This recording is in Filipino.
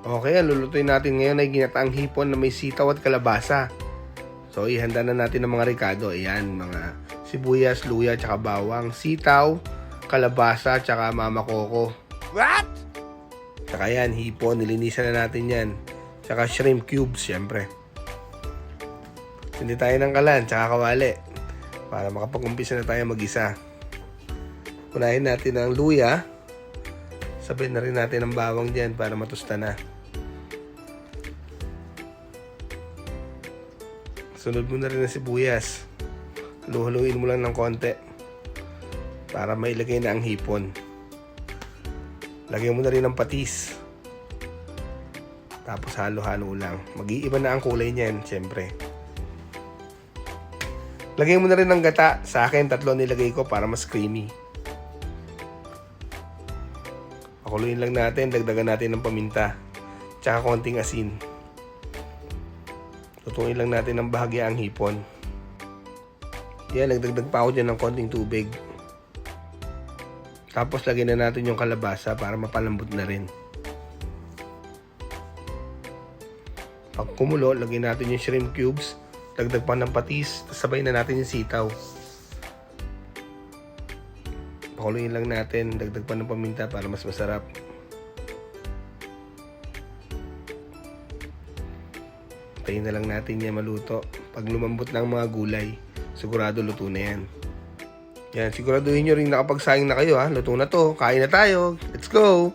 Okay, ang lulutuin natin ngayon ay ginataang hipon na may sitaw at kalabasa. So, ihanda na natin ng mga ricado. Ayan, mga sibuyas, luya, tsaka bawang, sitaw, kalabasa, tsaka mama coco. What? Tsaka yan, hipon, nilinisan na natin yan. Tsaka shrimp cubes, syempre. Hindi tayo ng kalan, tsaka kawali. Para makapag-umpisa na tayo mag-isa. Unahin natin ang luya. Sabay na rin natin ang bawang dyan para matusta na. Sunod mo na rin ang sibuyas. Halu-haluin mo lang ng konti para mailagay na ang hipon. Lagyan mo na rin ng patis. Tapos halo-halo lang. Mag-iiba na ang kulay niyan, syempre. Lagyan mo na rin ng gata. Sa akin, 3 nilagay ko para mas creamy. Pakuluin lang natin, dagdagan natin ng paminta. Tsaka konting asin. Lutuin lang natin ng bahagya ang hipon. Yan, nagdagdag pa ako dyan ng konting tubig. Tapos lagyan na natin yung kalabasa para mapalambot na rin. Pag kumulo, lagyan natin yung shrimp cubes. Dagdag pa ng patis. Sabay na natin yung sitaw. Pakuluin lang natin. Dagdag pa ng paminta para mas masarap. Tayin na lang natin yan maluto. Pag lumambot na ang mga gulay, sigurado luto na yan. Yan, siguraduhin nyo rin nakapagsayang na kayo ha. Luto na to. Kain na tayo. Let's go!